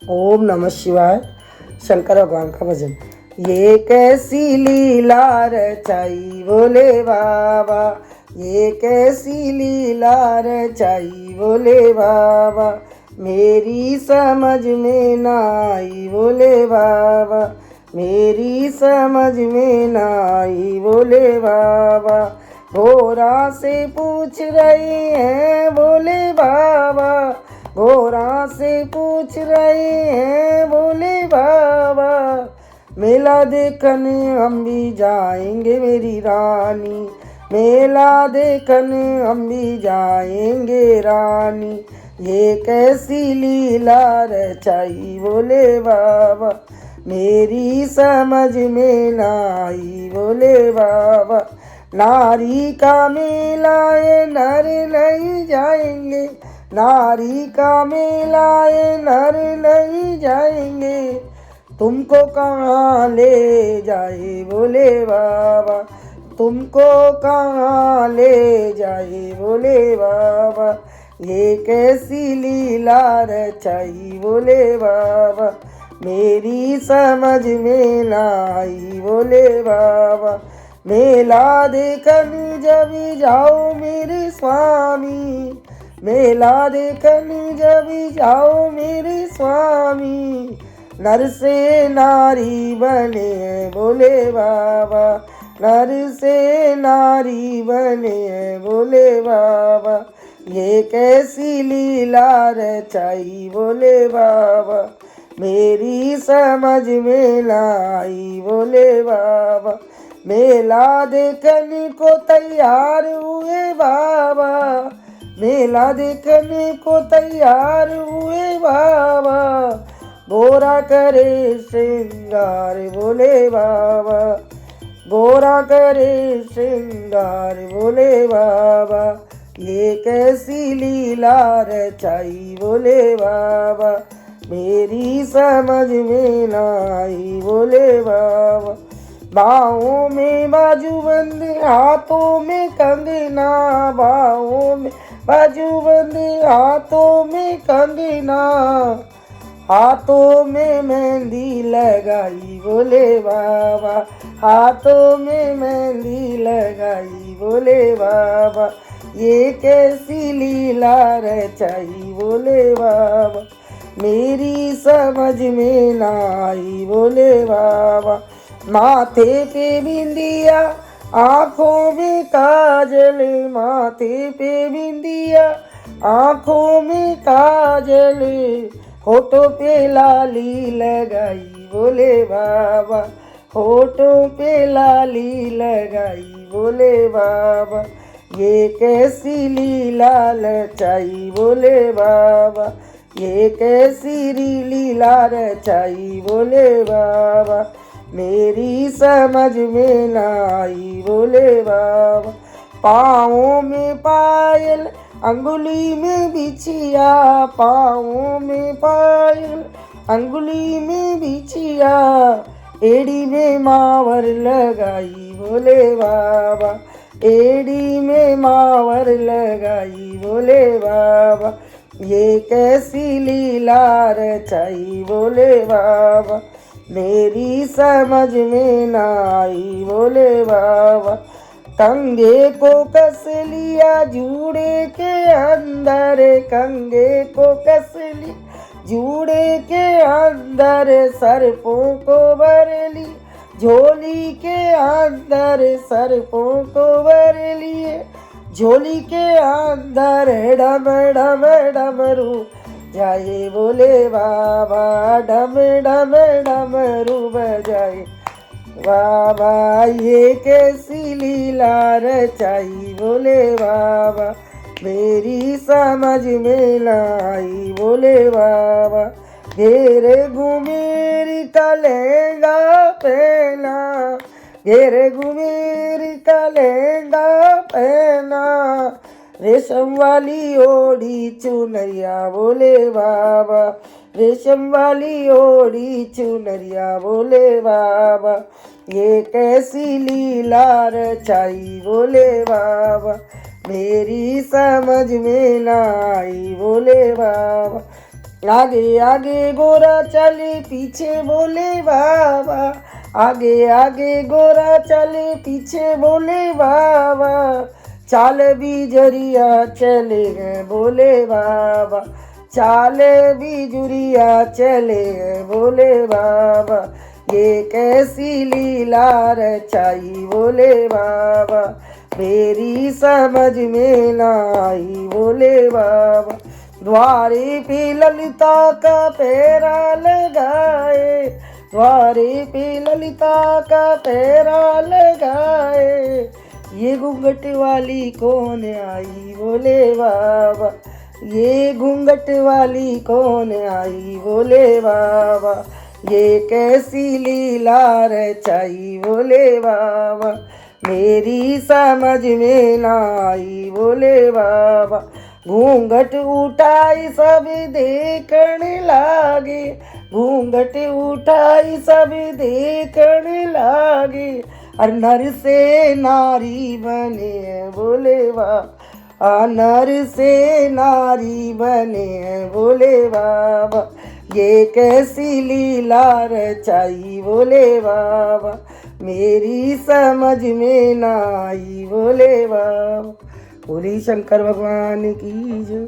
ओम नमः शिवाय। शंकर भगवान का भजन। ये कैसी लीला रचाई भोले बाबा, ये कैसी लीला रचाई भोले बाबा, मेरी समझ में ना आई भोले बाबा, मेरी समझ में ना आई भोले बाबा। घोड़ा से पूछ रहे हैं भोले बाबा, घोड़ा से पूछ रहे हैं भोले बाबा, मेला देखने हम भी जाएंगे मेरी रानी, मेला देखने हम भी जाएंगे रानी। ये कैसी लीला रचाई भोले बाबा, मेरी समझ में ना आई भोले बाबा। नारी का मेला है नर नहीं जाएंगे, नारी का मेला है नर नहीं जाएंगे, तुमको कहाँ ले जाए भोले बाबा, तुमको कहाँ ले जाए भोले बाबा। ये कैसी लीला रचाई भोले बाबा, मेरी समझ में ना आई भोले बाबा। मेला देखने जब जाओ मेरे स्वामी, मेला देखने जब जाओ मेरे स्वामी, नर से नारी बने हैं भोले बाबा, नर से नारी बने हैं भोले बाबा। ये कैसी लीला रचाई भोले बाबा, मेरी समझ में ना आई भोले बाबा। मेला देखने को तैयार हुए बाबा, मेला देखने को तैयार हुए बाबा, गोरा करे श्रृंगार भोले बाबा, गोरा करे श्रृंगार भोले बाबा। ये कैसी लीला रचाई भोले बाबा, मेरी समझ में ना आई भोले बाबा। बाहों में बाजूबंद हाथों में कंगना, बाहों में बाजूबंद हाथों में कंगना, हाथों में मेहंदी लगाई भोले बाबा, हाथों में मेहंदी लगाई भोले बाबा। ये कैसी लीला रचाई भोले बाबा, मेरी समझ में ना आई भोले बाबा। माथे पे बिंदिया आँखों में काजल, माथे पे बिंदिया आँखों में काजल, होठों पे लाली लगाई भोले बाबा, होठों पे लाली लगाई भोले बाबा। ये कैसी लीला रचाई भोले बाबा, ये कैसी लीला रचाई भोले बाबा, मेरी समझ में ना आई भोले बाबा। पाँवों में पायल अंगुली में बिछिया, पाँवों में पायल अंगुली में बिछिया, एड़ी में मावर लगाई भोले बाबा, एड़ी में मावर लगाई भोले बाबा। ये कैसी लीला रचाई भोले बाबा, मेरी समझ में ना आई भोले बाबा। कंगे को कस लिया जूड़े के अंदर, कंगे को कस लिया जूड़े के अंदर, सर्पों को भर ली झोली के अंदर, सर्पों को भर लिए झोली के अंदर। डम डम डमरू जाए भोले बाबा, डम डम डमरू बजाए बाबा। ये कैसी लीला रचाई भोले बाबा, मेरी समझ में ना आई भोले बाबा। घेरे घुमेर का लहंगा पहना, घेरे घुमेर का लहंगा पहना, रेशम वाली ओढ़ी चुनरिया भोले बाबा, रेशम वाली ओढ़ी चुनरिया भोले बाबा। ये कैसी लीला रचाई भोले बाबा, मेरी समझ में ना आई भोले बाबा। आगे आगे गोरा चले पीछे बोले बाबा, आगे आगे गोरा चले पीछे बोले बाबा, चाल बिजरिया चले बोले बाबा, चाल बिजुरिया चले बोले बाबा, ये कैसी लीला रचाई बोले बाबा, मेरी समझ में ना आई बोले बाबा। द्वारे पे ललिता का पैरा लगाए, द्वारे पे ललिता का पैरा लगाए, ये घूंघट वाली कौन आई बोले बाबा, ये घूंघट वाली कौन आई बोले बाबा, ये कैसी लीला रचाई बोले बाबा, मेरी समझ में ना आई बोले बाबा। घूंघट उठाई सब देखने लागे, घूंघट उठाई सब देखने लागे, और नर से नारी बने बोले बाबा, नर से नारी बने बोले बाबा, ये कैसी लीला रचाई बोले बाबा, मेरी समझ में ना आई बोले बाबा। बोली शंकर भगवान की जय।